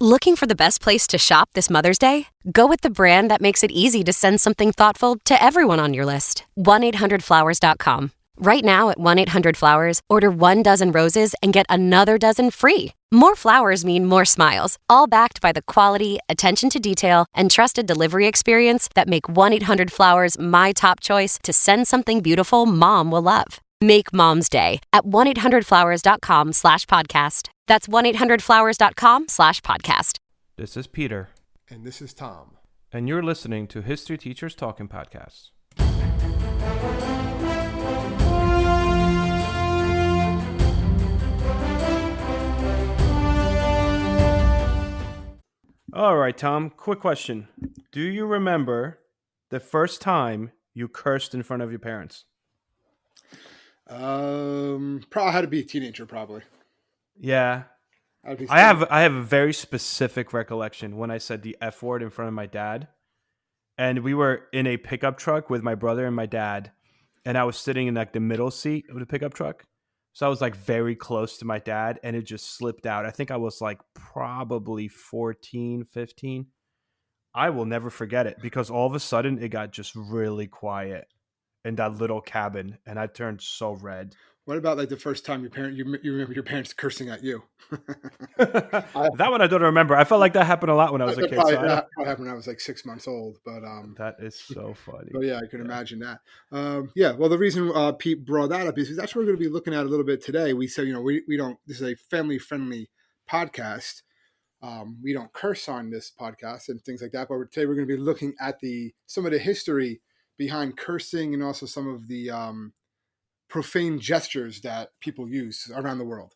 Looking for the best place to shop this Mother's Day? Go with the brand that makes it easy to send something thoughtful to everyone on your list. 1-800-Flowers.com. Right now at 1-800-Flowers, order 1 dozen roses and get another dozen free. More flowers mean more smiles, all backed by the quality, attention to detail, and trusted delivery experience that make 1-800-Flowers my top choice to send something beautiful Mom will love. Make Mom's Day at 1-800-Flowers.com/podcast. That's 1-800-Flowers.com/podcast. This is Peter. And this is Tom. And you're listening to History Teachers Talking Podcasts. All right, Tom, quick question. Do you remember the first time you cursed in front of your parents? Probably had to be a teenager, probably. Yeah. I have a very specific recollection when I said the F word in front of my dad. And we were in a pickup truck with my brother and my dad. And I was sitting in like the middle seat of the pickup truck. So I was like very close to my dad and it just slipped out. I think I was like probably 14, 15. I will never forget it because all of a sudden it got just really quiet in that little cabin and I turned so red. What about like the first time you remember your parents cursing at you? That one I don't remember. I felt like that happened a lot when I was a kid. That happened when I was like 6 months old. But that is so funny. But yeah, I can imagine that. Well, the reason Pete brought that up is that's what we're going to be looking at a little bit today. We said, we don't. This is a family friendly podcast. We don't curse on this podcast and things like that. But today we're going to be looking at some of the history behind cursing and also some of the profane gestures that people use around the world.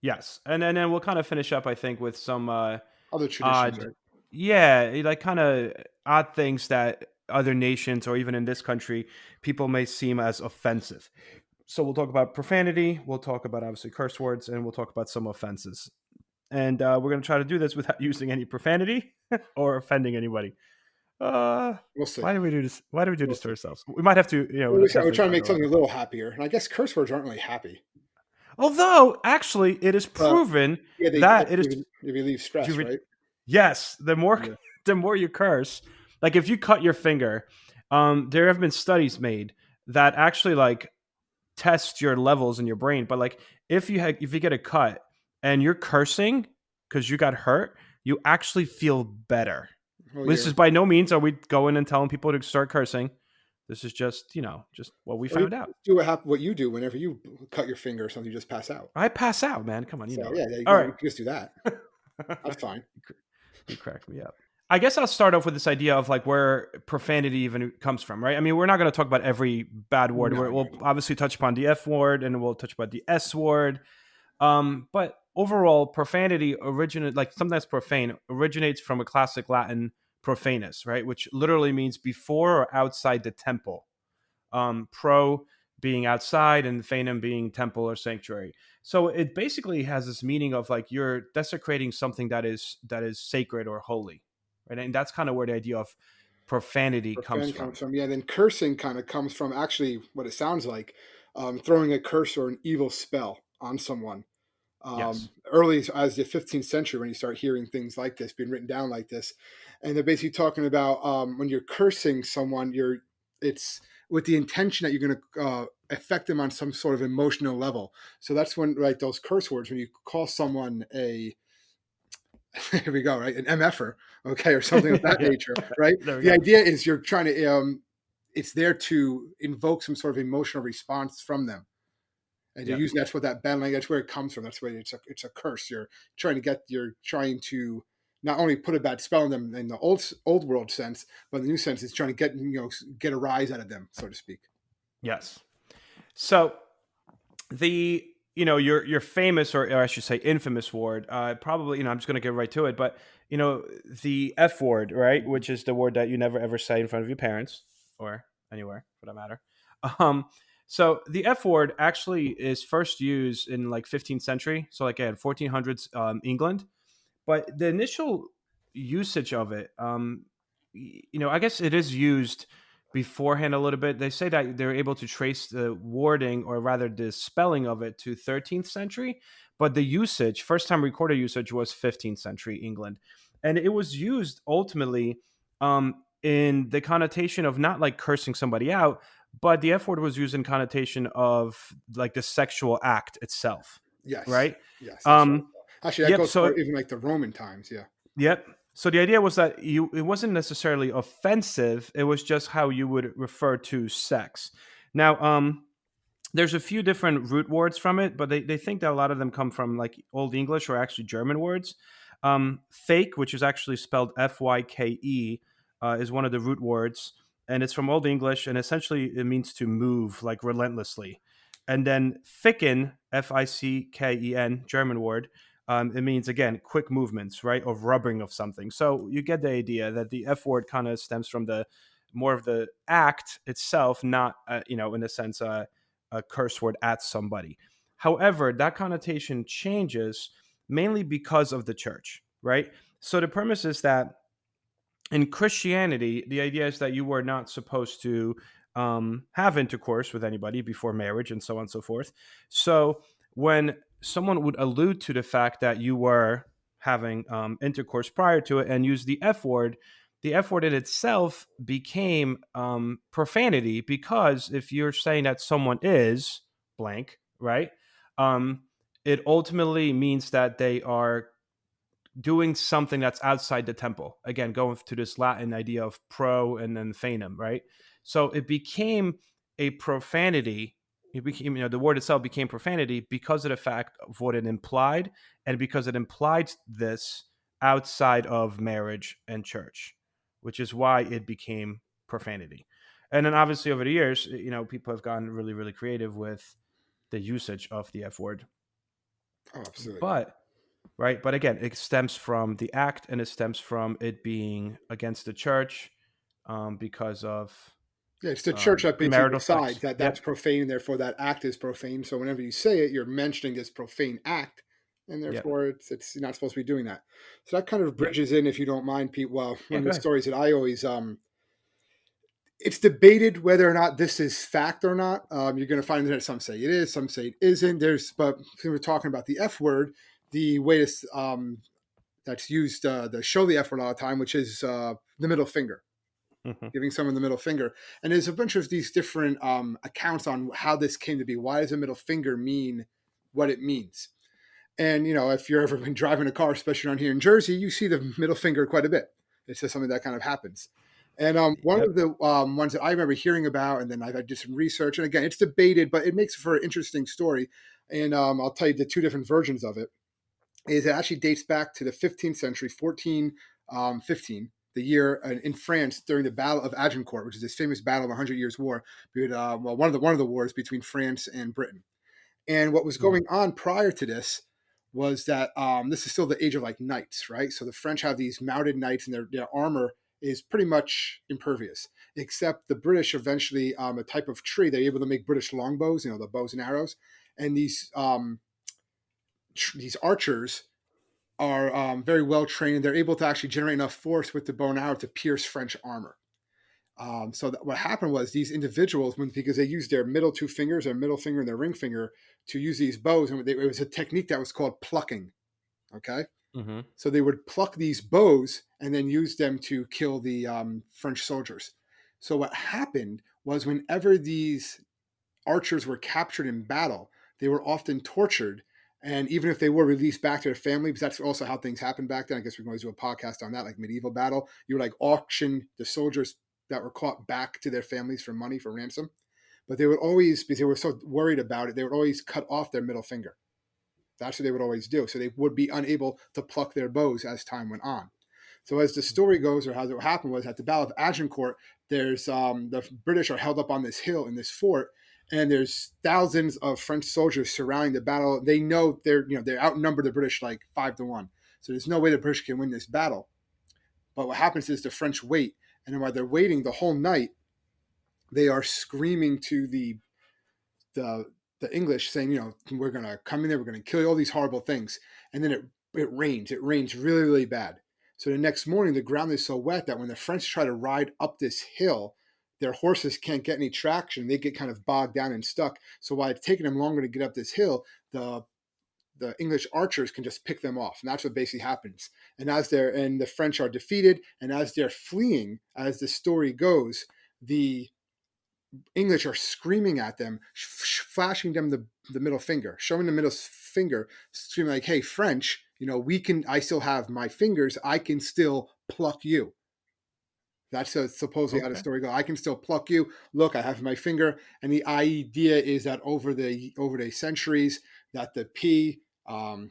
Yes. And then we'll kind of finish up, I think, with some other traditions. Right? Yeah, like kind of odd things that other nations or even in this country, people may seem as offensive. So we'll talk about profanity, we'll talk about obviously curse words, and we'll talk about some offenses. And we're going to try to do this without using any profanity or offending anybody. We'll see. Why do we do this? Why do we do this to ourselves? We might have to, we're trying to make something a little happier. And I guess curse words aren't really happy. Although, actually, it is proven that it is. They relieve stress, right? Yes. The more you curse, like if you cut your finger, there have been studies made that actually like test your levels in your brain. But like if you get a cut and you're cursing because you got hurt, you actually feel better. This is by no means are we going and telling people to start cursing. This is just, just what we found out. Do what you do whenever you cut your finger or something, you just pass out. I pass out, man. Come on, Yeah, all right. You just do that. That's fine. You cracked me up. I guess I'll start off with this idea of like where profanity even comes from, right? I mean, we're not going to talk about every bad word. We'll obviously touch upon the F word and we'll touch about the S word. But overall, profanity something that's profane originates from a classic Latin profanus, right? Which literally means before or outside the temple. Pro being outside and fanum being temple or sanctuary. So it basically has this meaning of like you're desecrating something that is sacred or holy, right? And that's kind of where the idea of profanity comes from. Yeah, then cursing kind of comes from actually what it sounds like, throwing a curse or an evil spell on someone. Yes. Early as the 15th century, when you start hearing things like this being written down like this, and they're basically talking about when you're cursing someone, it's with the intention that you're going to affect them on some sort of emotional level. So that's when, like those curse words, when you call someone here we go, right, an MFer, okay, or something of that nature, right? The idea is you're trying to, it's there to invoke some sort of emotional response from them. And you're using that's bad language. That's where it comes from. That's where it's a curse. You're trying to not only put a bad spell on them in the old world sense, but in the new sense, it's trying to get a rise out of them, so to speak. Yes. So your famous or I should say infamous word, probably I'm just going to get right to it, but the F word, right, which is the word that you never ever say in front of your parents or anywhere for that matter. So the F word actually is first used in like 15th century. So like 1400s England. But the initial usage of it, I guess it is used beforehand a little bit. They say that they're able to trace the wording or rather the spelling of it to 13th century. but the usage, first time recorded usage, was 15th century England, and it was used ultimately in the connotation of not like cursing somebody out, but the F word was used in connotation of like the sexual act itself, Yes. right? Yes, that's right. Um, Actually, that yep. goes So for even like the Roman times. Yeah. Yep. So the idea was that it wasn't necessarily offensive. It was just how you would refer to sex. Now, there's a few different root words from it, but they think that a lot of them come from like Old English or actually German words. Fake, which is actually spelled Fyke, is one of the root words, and it's from Old English, and essentially it means to move like relentlessly. And then ficken, Ficken, German word, it means again quick movements, right, of rubbing of something. So you get the idea that the F word kind of stems from the more of the act itself, not in a sense a curse word at somebody. However, that connotation changes mainly because of the church, right? So the premise is that in Christianity, the idea is that you were not supposed to have intercourse with anybody before marriage and so on and so forth. So when someone would allude to the fact that you were having intercourse prior to it and use the F word in itself became profanity, because if you're saying that someone is blank, right? Um, it ultimately means that they are doing something that's outside the temple. Again, going to this Latin idea of pro and then fanum, right? So it became a profanity. It became, the word itself became profanity because of the fact of what it implied, and because it implied this outside of marriage and church, which is why it became profanity. And then obviously over the years, people have gotten really, really creative with the usage of the F word. Oh, absolutely. But right? But again, it stems from the act, and it stems from it being against the church, because of Yeah, it's the church that basically premarital decides sex. that that's Yep, profane, and therefore that act is profane. So whenever you say it, you're mentioning this profane act, and yep, therefore it's you're not supposed to be doing that. So that kind of yep. bridges in, if you don't mind, Pete. Well, Yeah, one of go the ahead. stories that I always it's debated whether or not this is fact or not. You're going to find that some say it is, some say it isn't. But when we're talking about the F word, the way to, that's used to show the F word all the time, which is the middle finger, Hmm. giving someone the middle finger. And there's a bunch of these different accounts on how this came to be. Why does a middle finger mean what it means? And if you're ever been driving a car, especially around here in Jersey, you see the middle finger quite a bit. It's just something that kind of happens. And one Yep. of the ones that I remember hearing about, and then I did some research, and again, it's debated, but it makes for an interesting story. And I'll tell you the two different versions of it. Is it actually dates back to the 15th century, 1415, the year in France during the Battle of Agincourt, which is this famous battle of the Hundred Years' War, one of the wars between France and Britain. And what was Hmm. going on prior to this was that this is still the age of like knights, right? So the French have these mounted knights, and their armor is pretty much impervious, except the British eventually, a type of tree, they're able to make British longbows, the bows and arrows, and these archers are very well trained. They're able to actually generate enough force with the bow and arrow to pierce French armor. What happened was these individuals, because they used their middle two fingers, their middle finger and their ring finger, to use these bows, and it was a technique that was called plucking. Okay, Hmm. so they would pluck these bows and then use them to kill the French soldiers. So what happened was, whenever these archers were captured in battle, they were often tortured. And even if they were released back to their family, because that's also how things happened back then. I guess we can always do a podcast on that, like medieval battle. You would like auction the soldiers that were caught back to their families for money, for ransom. But they would always, because they were so worried about it, they would always cut off their middle finger. That's what they would always do. So they would be unable to pluck their bows as time went on. So as the story goes, or how it happened, was at the Battle of Agincourt, there's the British are held up on this hill in this fort, and there's thousands of French soldiers surrounding the battle. They know they're outnumbered the British like 5-1. So there's no way the British can win this battle. But what happens is the French wait, and then while they're waiting the whole night, they are screaming to the the English, saying, we're gonna come in there, we're gonna kill you, all these horrible things. And then it rains. It rains really, really bad. So the next morning, the ground is so wet that when the French try to ride up this hill, their horses can't get any traction. They get kind of bogged down and stuck. So while it's taking them longer to get up this hill, the the English archers can just pick them off, and that's what basically happens. And the French are defeated, and as they're fleeing, as the story goes, the English are screaming at them, flashing them the middle finger, showing the middle finger, screaming like, "Hey, French, I still have my fingers. I can still pluck you." That's supposedly how the story goes. I can still pluck you. Look, I have my finger. And the idea is that over the centuries, that the P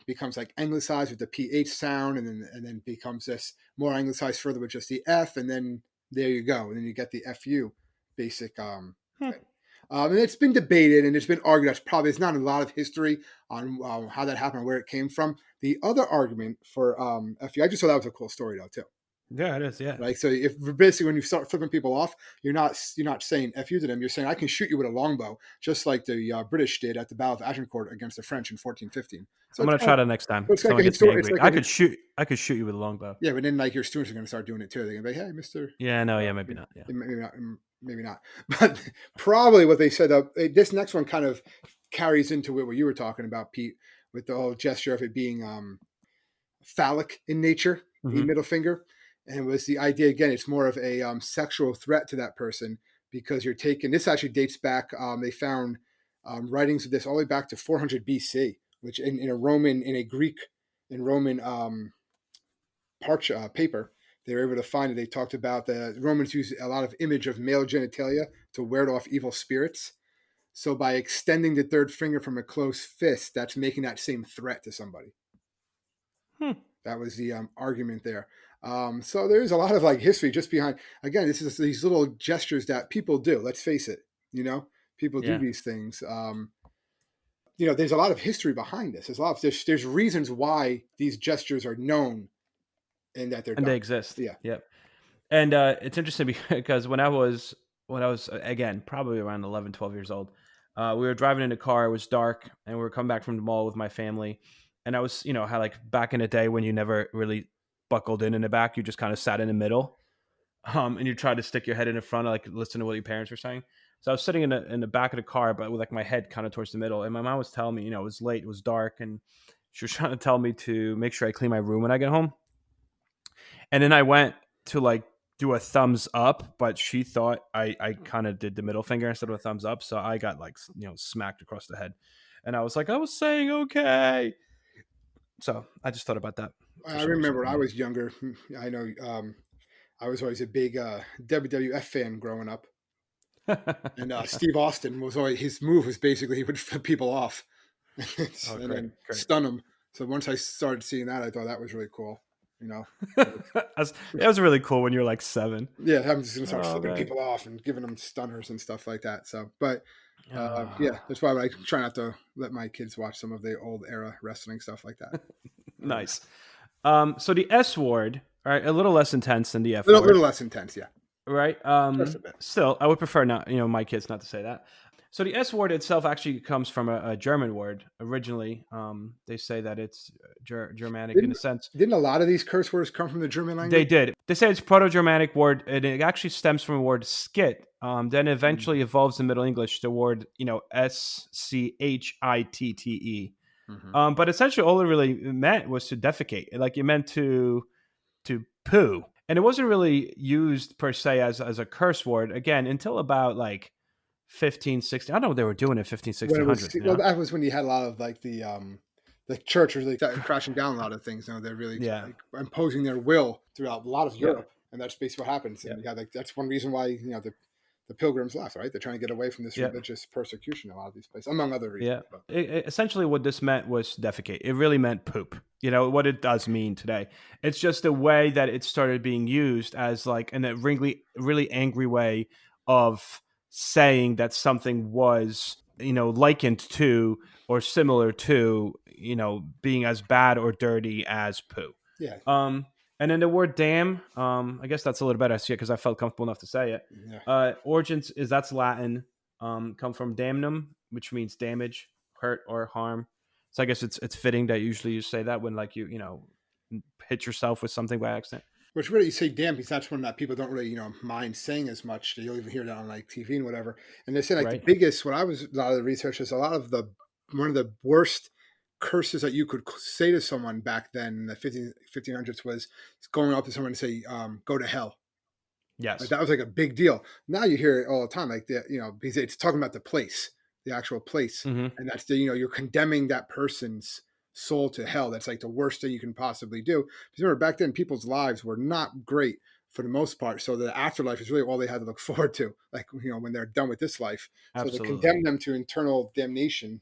becomes like anglicized with the PH sound, and then becomes this more anglicized further with just the F, and then there you go. And then you get the FU basic thing. And it's been debated and it's been argued. There's not a lot of history on how that happened, where it came from. The other argument for FU, I just thought that was a cool story though too. Yeah, it is. Yeah. Like, so if basically when you start flipping people off, you're not saying "F you" to them. You're saying, "I can shoot you with a longbow," just like the British did at the Battle of Agincourt against the French in 1415. So I'm gonna try that next time. It's like Someone a gets me historic. angry. I could shoot you with a longbow. Yeah, but then like your students are going to start doing it too. They're going to be, "Hey, Mister." Yeah, no, yeah, maybe not. Yeah, maybe not. Maybe not. But probably what they said. This next one kind of carries into what you were talking about, Pete, with the whole gesture of it being phallic in nature, the middle finger. And it was the idea, again, it's more of a sexual threat to that person, because you're taking, this actually dates back, they found writings of this all the way back to 400 BC, which in a Greek and Roman paper, they were able to find it. They talked about the Romans used a lot of image of male genitalia to ward off evil spirits. So by extending the third finger from a closed fist, that's making that same threat to somebody. That was the argument there. So there's a lot of like history just behind. Again, this is these little gestures that people do. Let's face it. People do these things. There's a lot of history behind this. There's reasons why these gestures are known and that they're done. They exist. Yeah. Yep. And it's interesting because when I was again probably around 11, 12 years old, we were driving in a car. It was dark, and we were coming back from the mall with my family. And I was, how like back in the day when you never really buckled in the back, you just kind of sat in the middle, and you tried to stick your head in the front, like listen to what your parents were saying. So I was sitting in the back of the car, but with like my head kind of towards the middle. And my mom was telling me, it was late, it was dark, and she was trying to tell me to make sure I clean my room when I get home. And then I went to like do a thumbs up, but she thought I kind of did the middle finger instead of a thumbs up. So I got like, smacked across the head. And I was like, I was saying okay. So I just thought about that. I remember when I was younger. I know I was always a big WWF fan growing up. And Steve Austin was always, his move was basically he would flip people off and then stun them. So once I started seeing that, I thought that was really cool. That was really cool when you're like 7. Yeah, I'm just gonna start flipping people off and giving them stunners and stuff like that. So, but yeah, that's why I try not to let my kids watch some of the old era wrestling stuff like that. Nice. So the S word, all right, a little less intense than the F word. A little less intense, yeah. Right. Still, I would prefer not, my kids not to say that. So the S word itself actually comes from a German word originally. They say that it's Germanic in a sense. Didn't a lot of these curse words come from the German language? They did. They say it's Proto-Germanic word, and it actually stems from the word skit. Then eventually evolves in Middle English the word, SCHITTE. But essentially all it really meant was to defecate. Like it meant to poo. And it wasn't really used per se as a curse word, again, until about like 15, 16. I don't know what they were doing in 15, 1600s. Well, that was when you had a lot of like the church really crashing down a lot of things. They're really like, imposing their will throughout a lot of Europe. And that's basically what happens. And that's one reason why, the pilgrims left, right? They're trying to get away from this religious persecution in a lot of these places, among other reasons. Yeah. Essentially what this meant was defecate. It really meant poop. What it does mean today. It's just a way that it started being used as like in a really, really angry way of saying that something was, likened to or similar to, being as bad or dirty as poo. Yeah. And then the word damn, I guess that's a little better because I felt comfortable enough to say it. Yeah. Origins that's Latin, come from damnum, which means damage, hurt, or harm. So I guess it's fitting that usually you say that when like you hit yourself with something by accident. Which really you say damn because that's one that people don't really mind saying as much. You'll even hear that on like TV and whatever. And they say like the biggest. What I was a lot of the research is one of the worst curses that you could say to someone back then in the 1500s was going up to someone and say, go to hell. Like Yes. that was like a big deal. Now you hear it all the time, like because it's talking about the place, the actual place, Hmm. and that's you're condemning that person's soul to hell. That's like the worst thing you can possibly do. Because remember, back then, people's lives were not great for the most part. So the afterlife is really all they had to look forward to, like when they're done with this life. So to condemn Absolutely. them to eternal damnation,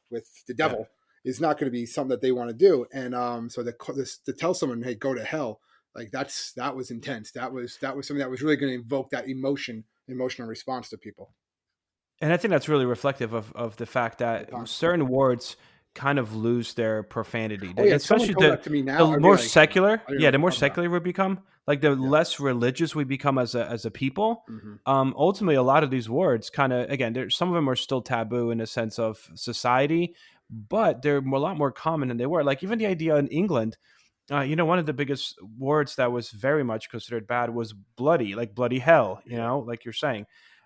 with the Yeah. devil, is not going to be something that they want to do. And so to tell someone, hey, go to hell, like that was intense. That was something that was really going to invoke that emotional response to people And I think that's really reflective of the fact at the that time. certain words kind of lose their profanity. Oh yeah, if someone Especially told that to me now, the I'd be more like, secular, I don't know yeah, what the you're more talking about. secular we become, like the Yeah. less religious we become as a people. Hmm. Ultimately, a lot of these words kind of, again, some of them are still taboo in a sense of society, but they're a lot more common than they were. Like even the idea in England, one of the biggest words that was very much considered bad was bloody, like bloody hell, Yeah. like you're saying.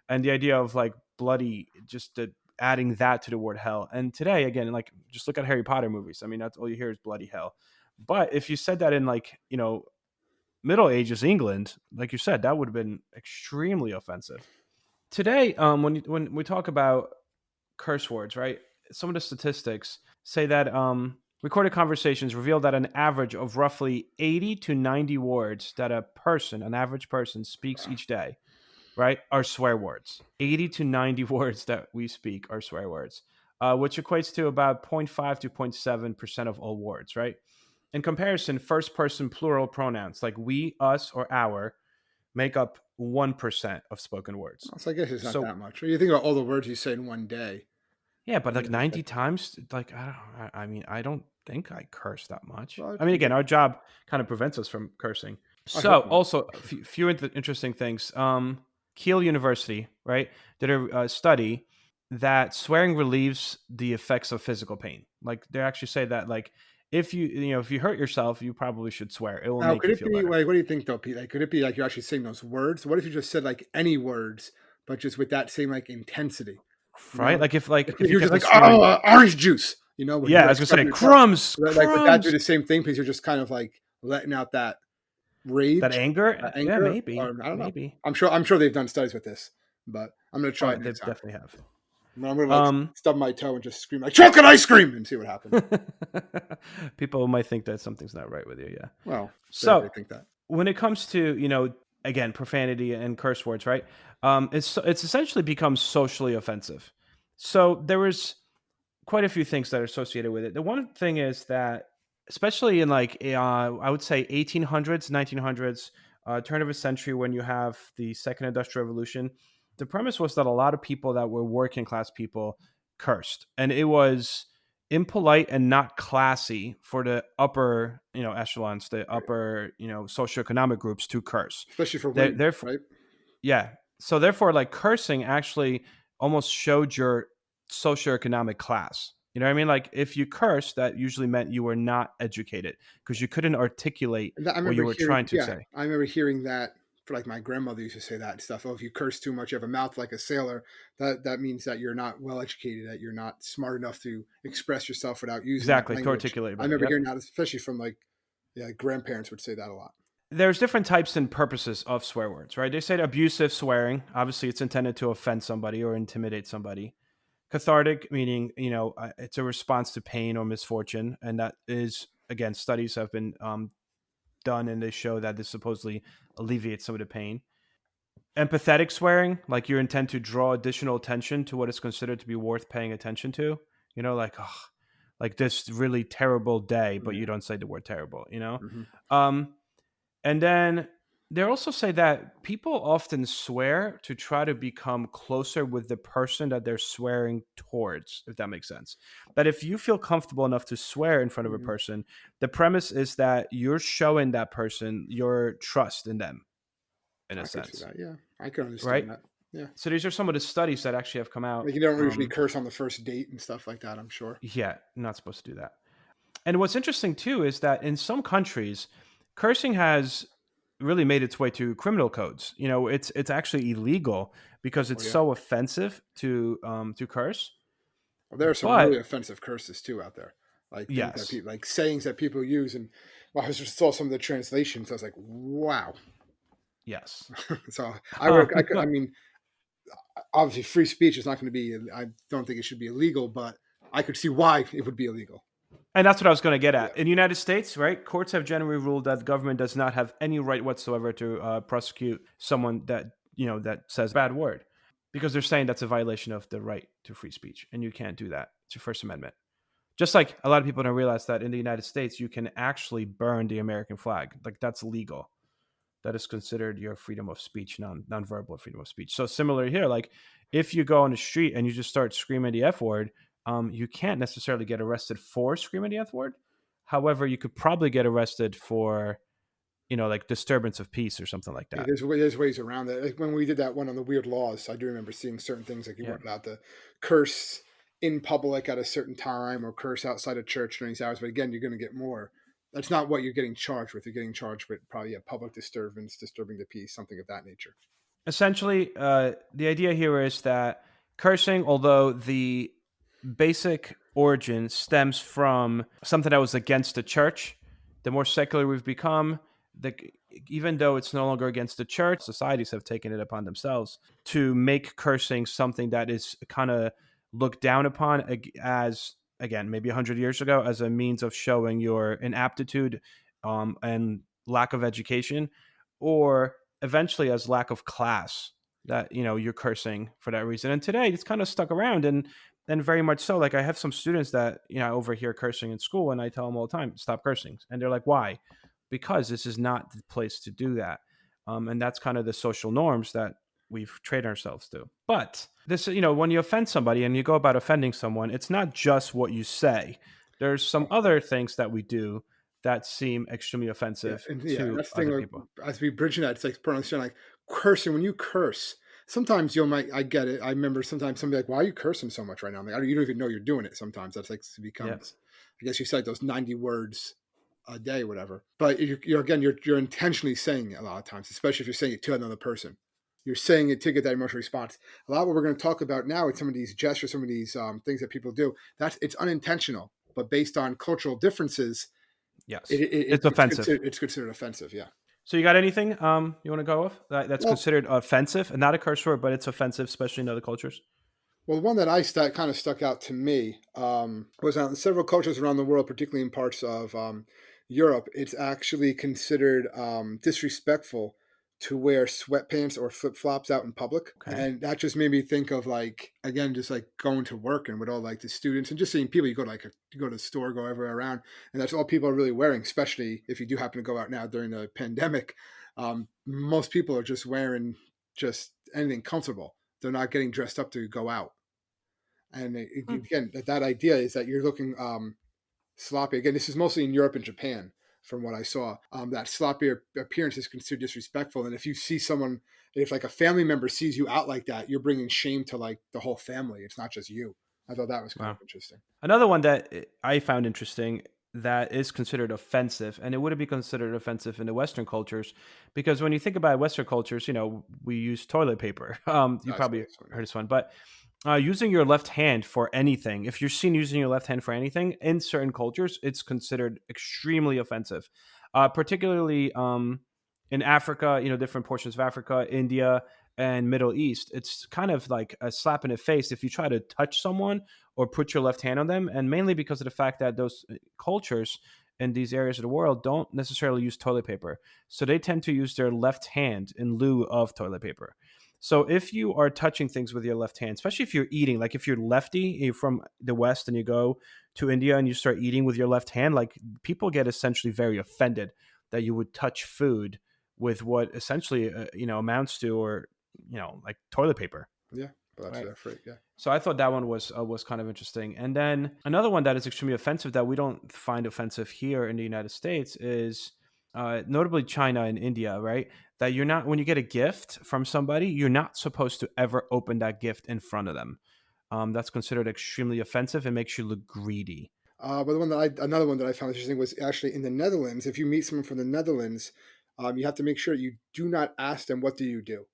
And the idea of like bloody, adding that to the word hell. And today, again, like just look at Harry Potter movies. I mean, that's all you hear is bloody hell. But if you said that in like, Middle Ages England, like you said, that would have been extremely offensive. Today, when we talk about curse words, right? Some of the statistics say that recorded conversations reveal that an average of roughly 80 to 90 words that an average person, speaks each day, right, are swear words. 80 to 90 words that we speak are swear words, which equates to about zero point 0.5 to 0.7% of all words, right? In comparison, first person plural pronouns like we, us, or our make up 1% of spoken words. So I guess it's not So that much. When you think about all the words you say in one day, yeah, but I like mean, it's 90 like, times, like I don't. I mean, I don't think I curse that much. well, I mean, again, our job kind of prevents us from cursing. I So, hope not. also a few interesting things. Kiel University, right, did a study that swearing relieves the effects of physical pain. Like they actually say that, like if you hurt yourself, you probably should swear. It will Now, make could you it feel be better, like, what do you think though, Pete? Like, could it be like you're actually saying those words? What if you just said like any words, but just with that same like intensity? You right? know, Like if you you're just kept on like, screaming, orange juice. When yeah, you're I was gonna say expressing yourself, crumbs, like, would that do crumbs. the same thing? Because you're just kind of like letting out that That rage, anger, that yeah, anger, or maybe, I don't know. maybe. I'm sure they've done studies with this, but I'm gonna try Oh, it they next time. definitely have. I'm gonna like Um, stub my toe and just scream like chocolate ice cream and see what happens. people might think that something's not right with you. Yeah. Well, they So think that. when it comes to again profanity and curse words, right? It's essentially become socially offensive. So there was quite a few things that are associated with it. The one thing is that, especially in like I would say 1800s, 1900s, turn of a century, when you have the second industrial revolution, the premise was that a lot of people that were working class people cursed, and it was impolite and not classy for the upper echelons, the Right. upper socioeconomic groups to curse. Especially for women, Therefore, right? yeah. So therefore, like cursing actually almost showed your socioeconomic class. You know what I mean? Like if you cursed, that usually meant you were not educated because you couldn't articulate And that, what you were trying to say. I remember hearing that for like my grandmother used to say that stuff. Oh, if you curse too much, you have a mouth like a sailor. That means that you're not well educated, that you're not smart enough to express yourself without using that Exactly, to language. articulate I better. remember Yep. hearing that, especially from like, yeah, grandparents would say that a lot. There's different types and purposes of swear words, right? They say abusive swearing. Obviously, it's intended to offend somebody or intimidate somebody. Cathartic, meaning it's a response to pain or misfortune, and that is, again, studies have been done, and they show that this supposedly alleviates some of the pain. Empathetic swearing, like you intend to draw additional attention to what is considered to be worth paying attention to. Like, oh, like this really terrible day, but Yeah. you don't say the word terrible. Hmm. Um, and then they also say that people often swear to try to become closer with the person that they're swearing towards, if that makes sense. That if you feel comfortable enough to swear in front of a Hmm. person, the premise is that you're showing that person your trust in them, in a I could see sense, that. Yeah, I could right? understand that. Yeah, So these are some of the studies that actually have come out. like you don't usually curse on the first date and stuff like that. I'm sure. Yeah, not supposed to do that. And what's interesting too is that in some countries, cursing has really made its way to criminal codes. It's actually illegal because Oh it's yeah. so offensive to curse. Well, there are some But really offensive curses too out there. like things that Yes. people, like sayings that people use. And well, I was just saw some of the translations. I was like, wow. Yes. So I Um, could, I mean, obviously free speech is not going to be, I don't think it should be illegal, but I could see why it would be illegal. And that's what I was going to get Yeah. at. In the United States, right, courts have generally ruled that the government does not have any right whatsoever to prosecute someone that that says a bad word, because they're saying that's a violation of the right to free speech, and you can't do that. It's your First Amendment. Just like a lot of people don't realize that in the United States, you can actually burn the American flag. Like that's legal. That is considered your freedom of speech, non-verbal freedom of speech. So similar here, like if you go on the street and you just start screaming the F word, you can't necessarily get arrested for screaming the F word. However, you could probably get arrested for, like disturbance of peace or something like Yeah, that. there's ways around that. Like when we did that one on the weird laws, I do remember seeing certain things like you Yeah. weren't allowed to curse in public at a certain time or curse outside of church during these hours. But again, you're going to get more. That's not what you're getting charged with. You're getting charged with probably a public disturbance, disturbing the peace, something of that nature. Essentially, the idea here is that cursing, although the basic origin stems from something that was against the church, the more secular we've become, the even though it's no longer against the church, societies have taken it upon themselves to make cursing something that is kind of looked down upon as, again, maybe 100 years ago, as a means of showing your inaptitude and lack of education, or eventually as lack of class, that you're cursing for that reason. And today it's kind of stuck around, and very much so. Like I have some students that I overhear cursing in school, and I tell them all the time, stop cursing, and they're like, why? Because this is not the place to do that. And that's kind of the social norms that we've trained ourselves to. But this, when you offend somebody and you go about offending someone, it's not just what you say. There's some other things that we do that seem extremely Yeah, offensive and yeah, and to that's the thing. other Like, people. as we bridging that, it's like pronunciation, like cursing. When you curse, sometimes you'll might. I get it. I remember sometimes somebody like, "Why are you cursing so much right now?" I'm like, you don't even know you're doing it. Sometimes that's like it Yeah. becomes. I guess you said those 90 words a day, whatever. But you're intentionally saying it a lot of times, especially if you're saying it to another person. You're saying it to get that emotional response. A lot of what we're going to talk about now with some of these gestures, some of these things that people do, it's unintentional, but based on cultural differences, Yes. It's offensive. it's considered offensive. Yeah. So you got anything you want to go with that's Well, considered offensive and not a curse word, but it's offensive, especially in other cultures? well, one that kind of stuck out to me was in several cultures around the world, particularly in parts of Europe. It's actually considered disrespectful to wear sweatpants or flip flops out in public, Okay. and that just made me think of like again, just like going to work and with all like the students and just seeing people. You go to you go to the store, go everywhere around, and that's all people are really wearing. Especially if you do happen to go out now during the pandemic, most people are just wearing just anything comfortable. They're not getting dressed up to go out. And Hmm. again, that idea is that you're looking sloppy. Again, this is mostly in Europe and Japan, from what I saw. That sloppy appearance is considered disrespectful. And if you see someone, if like a family member sees you out like that, you're bringing shame to like the whole family. It's not just you. I thought that was kind of Wow. interesting. Another one that I found interesting that is considered offensive, and it wouldn't be considered offensive in the Western cultures, because when you think about Western cultures, we use toilet paper. You That's probably this one. heard this one, but using your left hand for anything, if you're seen using your left hand for anything in certain cultures, it's considered extremely offensive, particularly in Africa, different portions of Africa, India, and Middle East. It's kind of like a slap in the face if you try to touch someone or put your left hand on them, and mainly because of the fact that those cultures in these areas of the world don't necessarily use toilet paper. So they tend to use their left hand in lieu of toilet paper. So if you are touching things with your left hand, especially if you're eating, like if you're lefty, you're from the West and you go to India and you start eating with your left hand, like people get essentially very offended that you would touch food with what essentially, amounts to, or, like toilet paper. Yeah, but that's Right. their freight. Yeah. So I thought that one was kind of interesting. And then another one that is extremely offensive that we don't find offensive here in the United States is notably China and India, right? That you're not, when you get a gift from somebody, you're not supposed to ever open that gift in front of them. That's considered extremely offensive and makes you look greedy. But another one that I found interesting was actually in the Netherlands. If you meet someone from the Netherlands, you have to make sure you do not ask them, "What do you do?"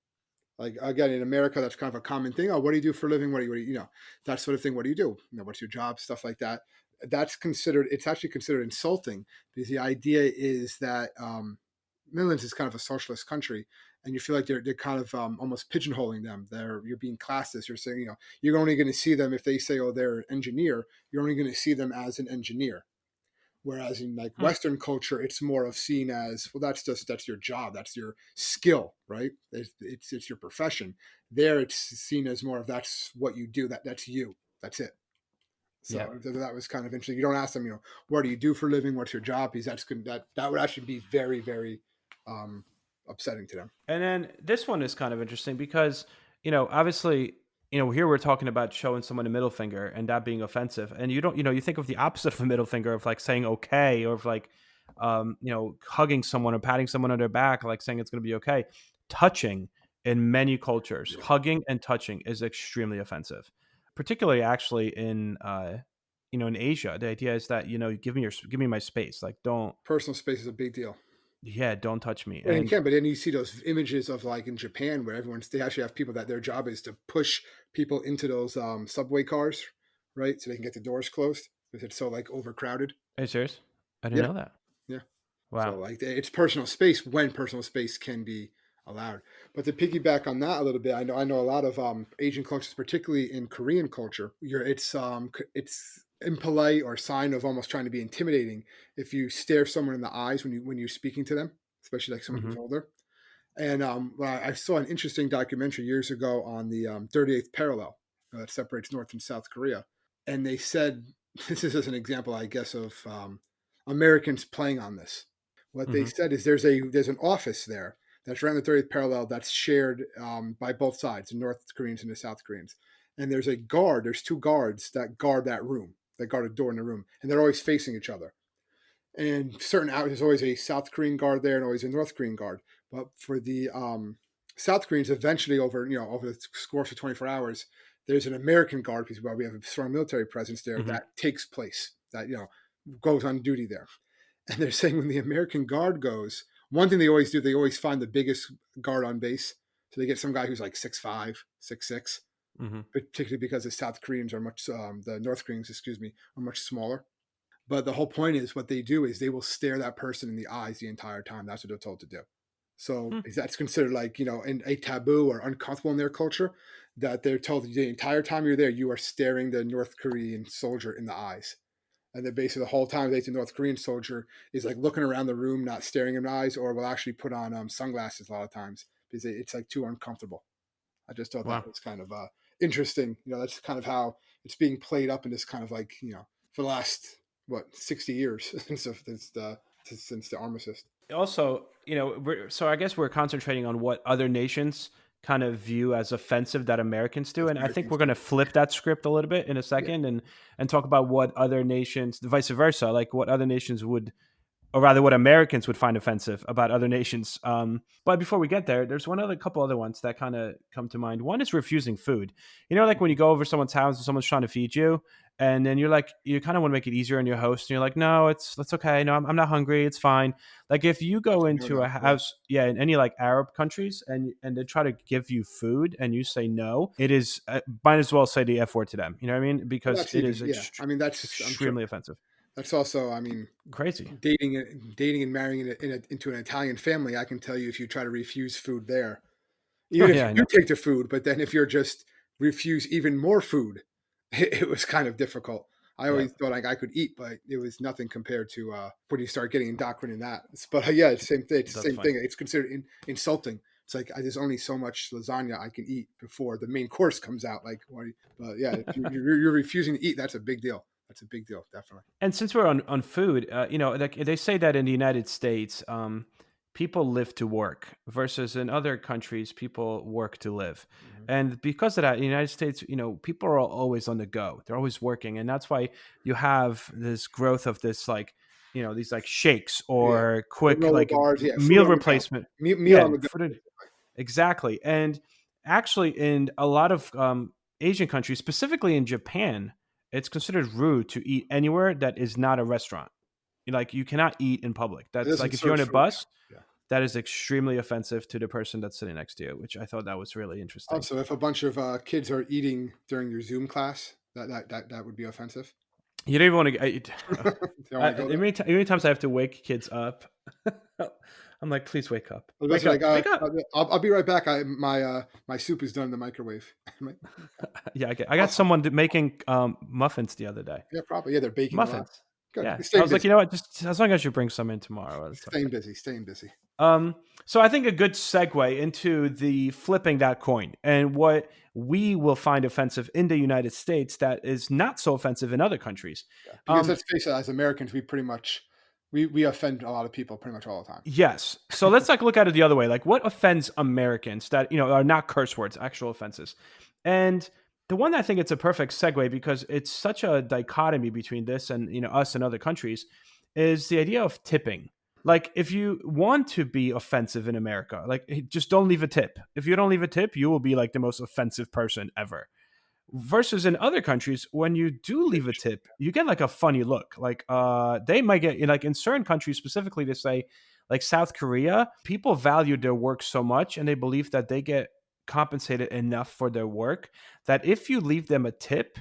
Like again, in America, that's kind of a common thing. Oh, what do you do for a living? What do you that sort of thing? What do you do? What's your job? Stuff like that. it's actually considered insulting, because the idea is that Netherlands is kind of a socialist country, and you feel like they're kind of almost pigeonholing them. You're being classist. You're saying, you're only going to see them if they say, oh, they're an engineer. You're only going to see them as an engineer. Whereas in like Hmm. Western culture, it's more of seen as, well, that's your job, that's your skill, right? It's your profession. There, it's seen as more of, that's what you do. That's you. That's it. Yeah. So that was kind of interesting. You don't ask them, what do you do for a living? What's your job? Because that would actually be very, very um, upsetting to them. And then this one is kind of interesting because, obviously, here we're talking about showing someone a middle finger and that being offensive. And you don't, you think of the opposite of a middle finger, of like saying okay, or of like, hugging someone or patting someone on their back, like saying it's going to be okay. Touching in many cultures, Yeah. hugging and touching is extremely offensive, particularly actually in Asia. The idea is that, give me my space. Like, Personal space is a big deal. don't touch me. And you And can, but then you see those images of like in Japan where they actually have people that their job is to push people into those subway cars, right? So they can get the doors closed because it's so like overcrowded. are you serious? I didn't Yeah, know that. yeah. So Wow. like it's personal space when personal space can be allowed. But to piggyback on that a little bit, I know a lot of Asian cultures, particularly in Korean culture, it's impolite or sign of almost trying to be intimidating if you stare someone in the eyes when you're speaking to them, especially like someone Hmm. who's older. And well, I saw an interesting documentary years ago on the 38th parallel that separates North and South Korea. And they said, this is as an example, I guess, of Americans playing on this. What they Hmm. said is there's an office there that's around the 30th parallel that's shared by both sides, the North Koreans and the South Koreans. And there's two guards that guard that room, that guard a door in the room, and they're always facing each other. And certain hours, there's always a South Korean guard there and always a North Korean guard. But for the South Koreans, eventually over the course of 24 hours, there's an American guard because we have a strong military presence there Hmm. that takes place, that goes on duty there. And they're saying when the American guard goes, one thing they always do, they always find the biggest guard on base. So they get some guy who's like 6'5", 6'6", Hmm. particularly because the South Koreans are the North Koreans, excuse me, are much smaller. But the whole point is what they do is they will stare that person in the eyes the entire time. That's what they're told to do. So Hmm. that's considered like, a taboo or uncomfortable in their culture, that they're told the entire time you're there, you are staring the North Korean soldier in the eyes. And then basically the whole time the North Korean soldier is like looking around the room, not staring in the eyes, or will actually put on sunglasses a lot of times because it's like too uncomfortable. I just thought that Wow. was kind of interesting. That's kind of how it's being played up in this kind of like, for the last, 60 years since the armistice. Also, so I guess we're concentrating on what other nations kind of view as offensive that Americans do, As and I think Americans we're do. going to flip that script a little bit in a Yeah. second, and talk about what other nations, vice versa, like what other nations would, or rather what Americans would find offensive about other nations. But before we get there, there's couple other ones that kind of come to mind. One is refusing food. Like when you go over someone's house and someone's trying to feed you, and then you're like, you kind of want to make it easier on your host, and you're like, no, that's okay. No, I'm not hungry. It's fine. Like if you That's go a no into no. a Yeah. house, yeah, in any like Arab countries, and they try to give you food and you say no, it is might as well say the F word to them. You know what I mean? Well, Because that's it even, is yeah. I mean, I'm sure extremely offensive. that's also, I mean, Crazy. dating and marrying into an Italian family. I can tell you if you try to refuse food there, Oh even if yeah, you I do know. take the food, but then if you're just refuse even more food, it was kind of difficult. I Yeah, always thought like I could eat, but it was nothing compared to when you start getting indoctrinated in that. But yeah, it's the same thing. It's the that's same funny. thing. It's considered insulting. It's like there's only so much lasagna I can eat before the main course comes out. Like, but yeah, if you're refusing to eat, that's a big deal. That's a big deal, definitely. And since we're on food, like they say that in the United States, people live to work, versus in other countries, people work to live. Mhm. And because of that, in the United States, people are always on the go. They're always working, and that's why you have this growth of this, like, these like shakes Yeah, or quick granola like bars. Yeah, food meal on the go. replacement. Meal Yeah, on the go. food. Exactly. And actually, in a lot of Asian countries, specifically in Japan, it's considered rude to eat anywhere that is not a restaurant. Like you cannot eat in public. It That's like doesn't if you're serve on a food. bus, Yeah. that is extremely offensive to the person that's sitting next to you, which I thought that was really interesting. Also, if a bunch of kids are eating during your Zoom class, that would be offensive. You don't even want to. Don't want to go there. Many times I have to wake kids up. I'm like, please wake up, I was wake like, up, wake up. I'll be right back. My soup is done in the microwave. Yeah, I got Awesome. someone making muffins the other day. Yeah, probably. Yeah, they're baking a lot. Muffins. Good. Yeah, I Staying was like, busy. you know what? Just as long as you bring some in tomorrow, that's Staying okay. busy. Staying busy. So I think a good segue into the flipping that coin and what we will find offensive in the United States that is not so offensive in other countries. Yeah, because Um, let's face it, as Americans, we pretty much we offend a lot of people pretty much all the time. yes. So let's like look at it the other way. Like what offends Americans that, are not curse words, actual offenses. And the one that I think it's a perfect segue because it's such a dichotomy between this and, us and other countries is the idea of tipping. Like if you want to be offensive in America, like just don't leave a tip. If you don't leave a tip, you will be like the most offensive person ever. Versus in other countries, when you do leave a tip, you get like a funny look. Like they might get like in certain countries specifically to say, like South Korea, people value their work so much and they believe that they get compensated enough for their work that if you leave them a tip,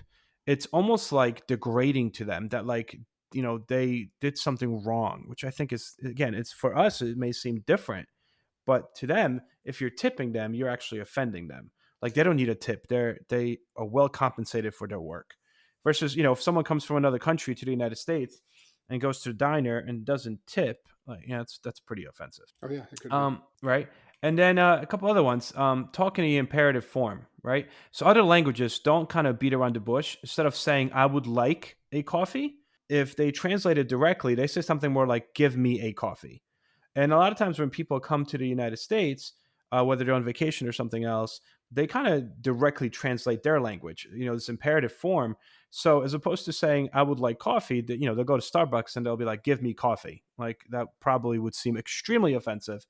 it's almost like degrading to them that like they did something wrong, which I think is, again, it's for us it may seem different, but to them, if you're tipping them, you're actually offending them. Like they don't need a tip. They are well compensated for their work. Versus, if someone comes from another country to the United States and goes to a diner and doesn't tip, like that's pretty offensive. Oh yeah, it could be. Right. And then a couple other ones. Talking in the imperative form, right? So other languages don't kind of beat around the bush. Instead of saying "I would like a coffee," if they translate it directly, they say something more like "Give me a coffee." And a lot of times when people come to the United States, whether they're on vacation or something else, they kind of directly translate their language, this imperative form. So as opposed to saying, I would like coffee, they'll go to Starbucks and they'll be like, give me coffee. Like that probably would seem extremely offensive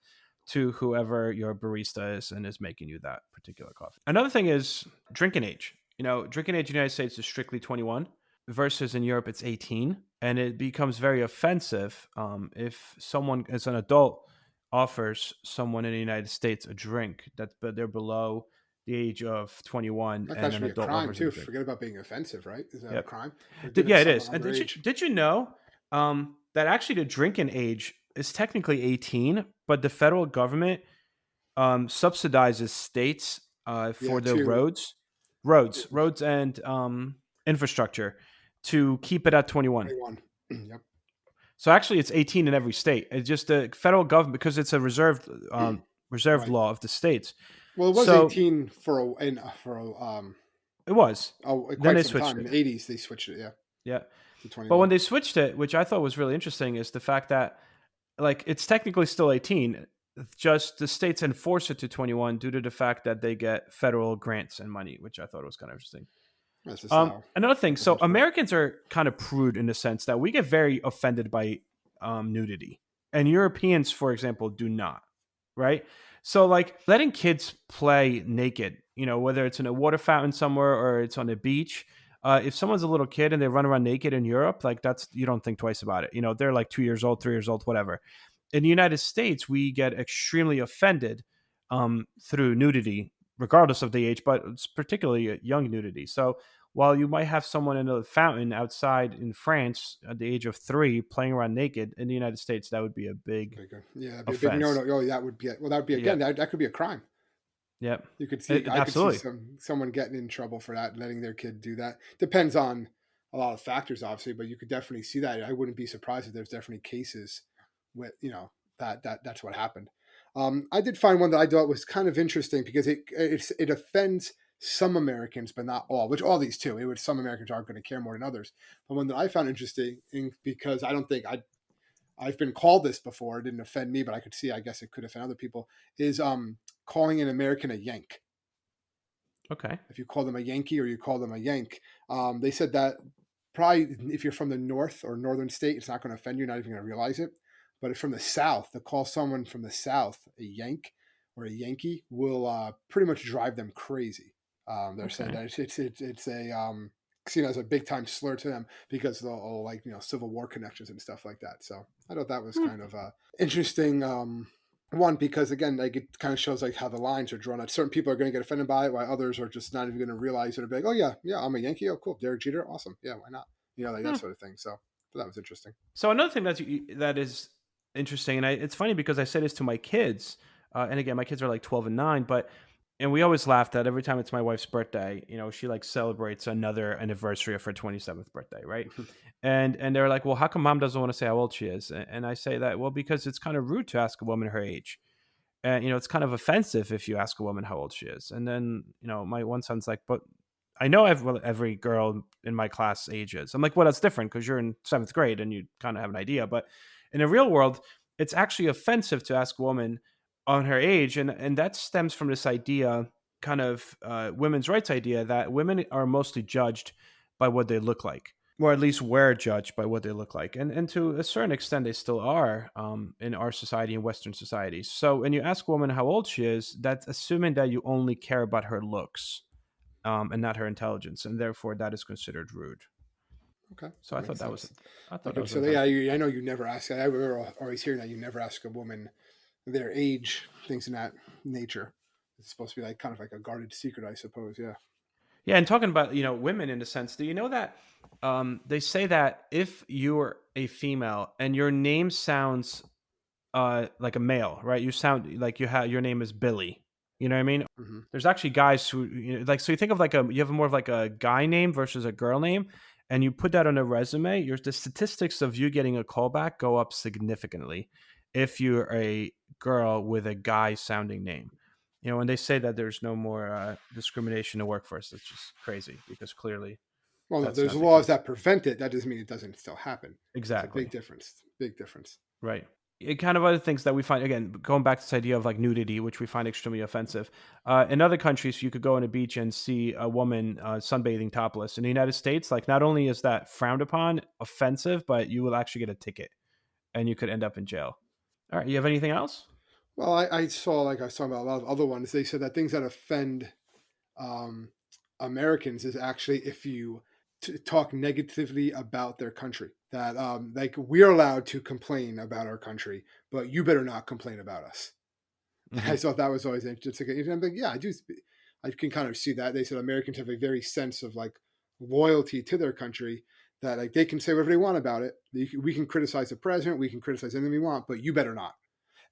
to whoever your barista is and is making you that particular coffee. Another thing is drinking age. Drinking age in the United States is strictly 21 versus in Europe it's 18, and it becomes very offensive if someone as an adult offers someone in the United States a drink but they're below the age of 21 That and should an be a adult crime offers them too. a drink. Forget about being offensive, right? Is that a Yep. crime? They're doing it Yeah, to it someone is. And underage. did you know that actually the drinking age is technically 18, but the federal government subsidizes states Yeah, for their to roads and infrastructure to keep it at 21. 21. Yep. So actually, it's 18 in every state. It's just the federal government because it's a reserved Right. law of the states. Well, it was So 18 for it was. Then quite they some switched time. In it. the 80s, they switched it. Yeah, Yeah. to But when 21. they switched it, which I thought was really interesting, is the fact that like it's technically still 18. Just the states enforce it to 21 due to the fact that they get federal grants and money, which I thought was kind of interesting. That's just how Another thing, so countries work. Americans are kind of prude in the sense that we get very offended by nudity, and Europeans, for example, do not. Right? So, like letting kids play naked, whether it's in a water fountain somewhere or it's on a beach. If someone's a little kid and they run around naked in Europe, like that's you don't think twice about it. They're like 2 years old, 3 years old, whatever. In the United States, we get extremely offended through nudity, regardless of the age, but it's particularly young nudity. So while you might have someone in a fountain outside in France at the age of 3 playing around naked, in the United States, that would be a big Big, yeah, that'd be a big no, offense. no. Oh, that would be well. That would be Yeah. again. That could be a crime. Yep. You could see. I could see Absolutely. someone getting in trouble for that, letting their kid do that. Depends on a lot of factors, obviously, but you could definitely see that. I wouldn't be surprised if there's definitely cases with that's what happened. I did find one that I thought was kind of interesting because it offends some Americans, but not all. Which all these too. It would some Americans aren't going to care more than others. But one that I found interesting because I don't think I've been called this before. It didn't offend me, but I could see. I guess it could offend other people. Is calling an American a Yank. Okay. If you call them a Yankee or you call them a Yank, they said that probably if you're from the North or Northern state, it's not going to offend you. You're not even going to realize it. But if from the South, to call someone from the South a Yank or a Yankee will pretty much drive them crazy. They're saying Okay. that it's a seen as a big time slur to them because of the whole Civil War connections and stuff like that. So I thought that was Hmm. kind of interesting. One because again, like it kind of shows like how the lines are drawn. Out. Certain people are going to get offended by it, while others are just not even going to realize it. Or be like, oh yeah, I'm a Yankee. Oh cool, Derek Jeter, awesome. Yeah, why not? like that sort of thing. So that was interesting. So another thing that is interesting, and it's funny because I say this to my kids, and again, my kids are like 12 and 9, and we always laugh that every time it's my wife's birthday, she like celebrates another anniversary of her 27th birthday, right? And they're like, well, how come mom doesn't want to say how old she is? And I say that, well, because it's kind of rude to ask a woman her age. And it's kind of offensive if you ask a woman how old she is. And then my one son's like, but I know every girl in my class ages. I'm like, well, that's different because you're in 7th grade and you kind of have an idea. But in the real world, it's actually offensive to ask a woman on her age, and that stems from this idea, kind of women's rights idea, that women are mostly judged by what they look like, or at least were judged by what they look like. And to a certain extent, they still are, in our society and Western societies. So when you ask a woman how old she is, that's assuming that you only care about her looks, and not her intelligence, and therefore that is considered rude. Okay, So that makes sense. I thought that Okay, was so interesting. I know you never ask. I remember always hearing that you never ask a woman their age, things in that nature. It's supposed to be like kind of like a guarded secret, I suppose. Yeah. Yeah, and talking about women in a sense, do you know that they say that if you're a female and your name sounds like a male, right? You sound like your name is Billy. You know what I mean? Hmm. There's actually guys who like, so you think of like you have more of like a guy name versus a girl name, and you put that on a resume, the statistics of you getting a callback go up significantly if you're a girl with a guy sounding name. And they say that there's no more discrimination in the workforce. It's just crazy because clearly Well, no, that's there's not the laws case. that prevent it. That doesn't mean it doesn't still happen. It's a big Exactly. difference. Big difference. Right. It kind of other things that we find, again, going back to this idea of like nudity, which we find extremely offensive. In other countries, you could go on a beach and see a woman sunbathing topless. In the United States, like, not only is that frowned upon, offensive, but you will actually get a ticket and you could end up in jail. All right. You have anything else? Well, I saw, like I was talking about a lot of other ones. They said that things that offend um, Americans is actually if you talk negatively about their country. That like we're allowed to complain about our country, but you better not complain about us. Hmm. I thought that was always interesting. And I'm like, yeah, I do. I can kind of see that. They said Americans have a very sense of like loyalty to their country. That like they can say whatever they want about it. We can criticize the president, we can criticize anything we want, but you better not.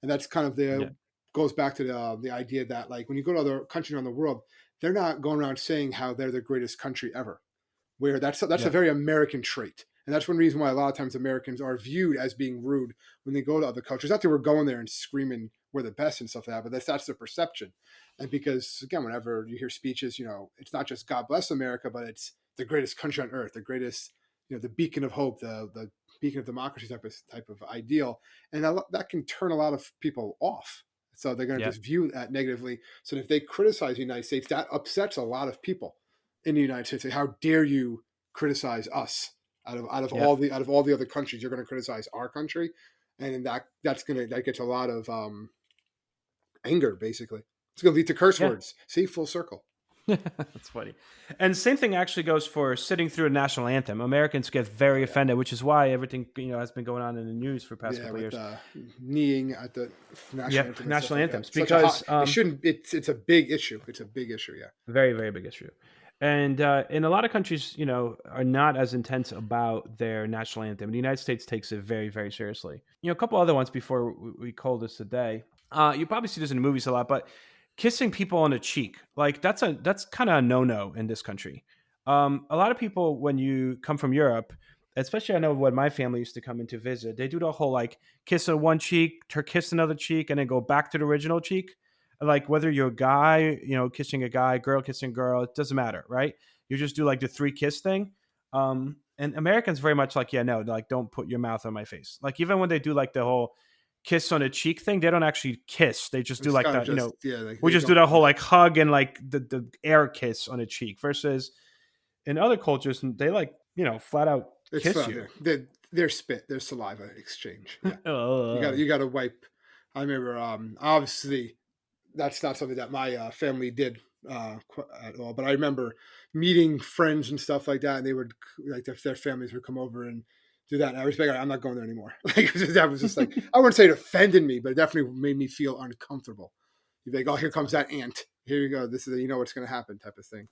And that's kind of Yeah. goes back to the idea that like when you go to other countries around the world, they're not going around saying how they're the greatest country ever. Where that's a Yeah. very American trait. And that's one reason why a lot of times Americans are viewed as being rude when they go to other cultures. Not that we're going there and screaming we're the best and stuff like that, but that's the perception. And because again, whenever you hear speeches, it's not just God bless America, but it's the greatest country on earth, the greatest, the beacon of hope, the beacon of democracy type of ideal, and that can turn a lot of people off. So they're going to Yeah. just view that negatively. So if they criticize the United States, that upsets a lot of people in the United States. Like, how dare you criticize us? Out of Yeah. all the other countries, you're going to criticize our country, and that gets a lot of anger. Basically, it's going to lead to curse Yeah. words. See, full circle. That's funny. And same thing actually goes for sitting through a national anthem. Americans get very Oh yeah, offended, which is why everything has been going on in the news for the past yeah, couple of with years. kneeing at the national Yep, anthem and stuff national like that. anthems, Such a hot. because It shouldn't. It's a big issue. It's a big issue. Yeah. very, very big issue. And in a lot of countries, are not as intense about their national anthem. The United States takes it very, very seriously. A couple other ones before we call this a day. You probably see this in the movies a lot, but kissing people on the cheek, like that's kind of a no-no in this country. A lot of people, when you come from Europe, especially I know when my family used to come in to visit, they do the whole like kiss on one cheek, kiss another cheek, and then go back to the original cheek. Like whether you're a guy, kissing a guy, girl kissing girl, it doesn't matter, right? You just do like the three kiss thing. And Americans very much like, yeah, no, like don't put your mouth on my face. Like even when they do like the whole kiss on a cheek thing, they don't actually kiss. They just do It's like kind of that, just like we they just do don't. that whole Yeah. like hug and like the air kiss on a cheek, versus in other cultures, they like, flat out It's kiss fun. you. Their spit, their saliva exchange. Yeah. You got Ugh. you got to wipe. I remember, obviously, that's not something that my family did at all. But I remember meeting friends and stuff like that, and they would like their families would come over and do that. And I was like, I'm not going there anymore. Like that was just like I wouldn't say it offended me, but it definitely made me feel uncomfortable. You'd be like, oh, here That's comes funny. that ant. Here you go. This is what's going to happen type of thing.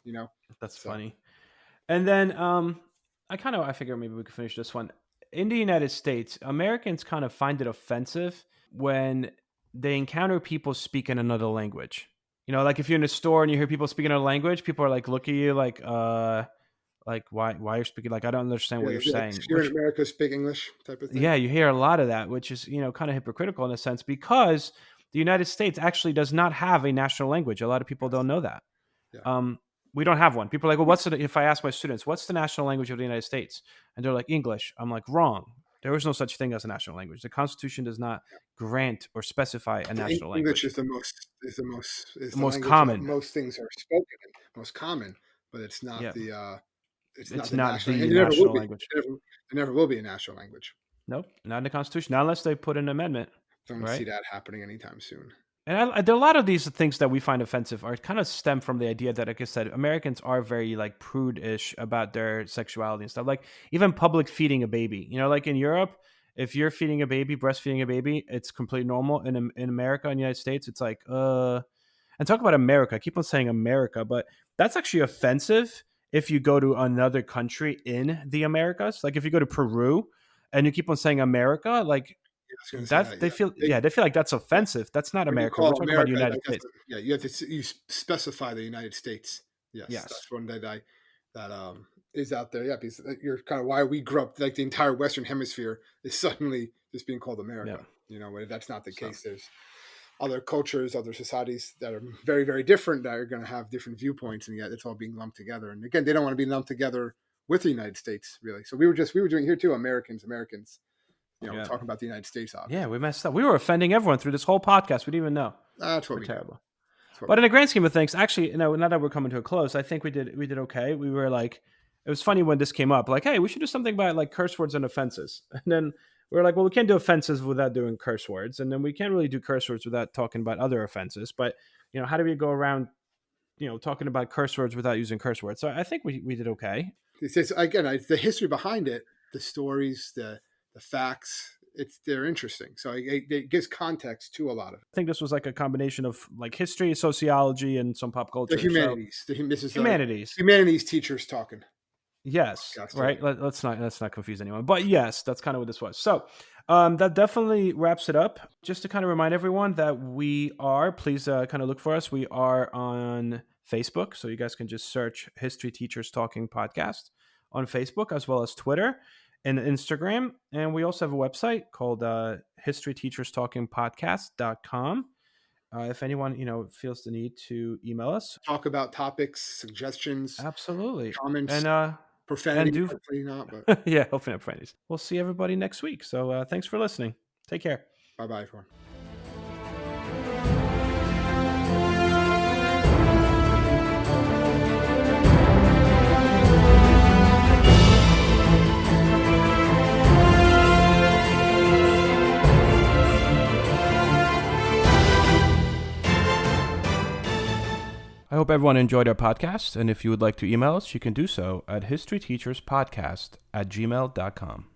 That's So funny. And then I figure maybe we could finish this one. In the United States, Americans kind of find it offensive when they encounter people speaking another language. You know, like if you're in a store and you hear people speaking another language, people are like, look at you like why you're speaking, like, I don't understand what you're saying. If you're in America, speak English type of thing. Yeah, you hear a lot of that, which is, kind of hypocritical in a sense, because the United States actually does not have a national language. A lot of people don't know that. Yeah. We don't have one. People are like, well, if I ask my students, what's the national language of the United States? And they're like, English. I'm like, wrong. There is no such thing as a national language. The Constitution does not grant or specify a national language. English is the most common. Most things are spoken in, most common, but it's not it's not the national language. There never will be a national language. Nope, not in the Constitution, not unless they put an amendment. Don't see that happening anytime soon. And there are a lot of these things that we find offensive are kind of stem from the idea that, like I said, Americans are very like prude-ish about their sexuality and stuff. Like even public feeding a baby, like in Europe, if you're feeding a baby, breastfeeding a baby, it's completely normal. In America, in the United States, it's like, and talk about America. I keep on saying America, but that's actually offensive if you go to another country in the Americas. Like if you go to Peru and you keep on saying America, like, they feel like that's offensive. That's not America. We're talking about the United States. You have to you specify the United States. Yes. That's one that is out there. Yeah, because you're kind of why we grew up, like the entire Western Hemisphere is suddenly just being called America. Yeah. Where that's not the case. There's other cultures, other societies that are very, very different that are going to have different viewpoints, and yet it's all being lumped together. And again, they don't want to be lumped together with the United States, really. So we were doing here too, Americans. Talking about the United States. Obviously. Yeah, we messed up. We were offending everyone through this whole podcast. We didn't even know. That's what we're terrible. But in the grand scheme of things, actually, now that we're coming to a close, I think we did okay. We were like, it was funny when this came up, like, hey, we should do something about like curse words and offenses. And then we were like, well, we can't do offenses without doing curse words, and then we can't really do curse words without talking about other offenses. But how do we go around, talking about curse words without using curse words? So I think we did okay. Again, the history behind it, the stories, the facts, they're interesting. So it gives context to a lot of it. I think this was like a combination of like history, sociology, and some pop culture. The humanities. This is humanities. Humanities teachers talking. Yes, right. Let's not confuse anyone. But yes, that's kind of what this was. So that definitely wraps it up. Just to kind of remind everyone that please kind of look for us. We are on Facebook, so you guys can just search History Teachers Talking Podcast on Facebook, as well as Twitter and Instagram. And we also have a website called historyteacherstalkingpodcast.com. If anyone, feels the need to email us. Talk about topics, suggestions. Absolutely. Comments. And profanity, hopefully not. But yeah, hopefully not profanities. We'll see everybody next week. So thanks for listening. Take care. Bye-bye, everyone. I hope everyone enjoyed our podcast, and if you would like to email us, you can do so at historyteacherspodcast@gmail.com.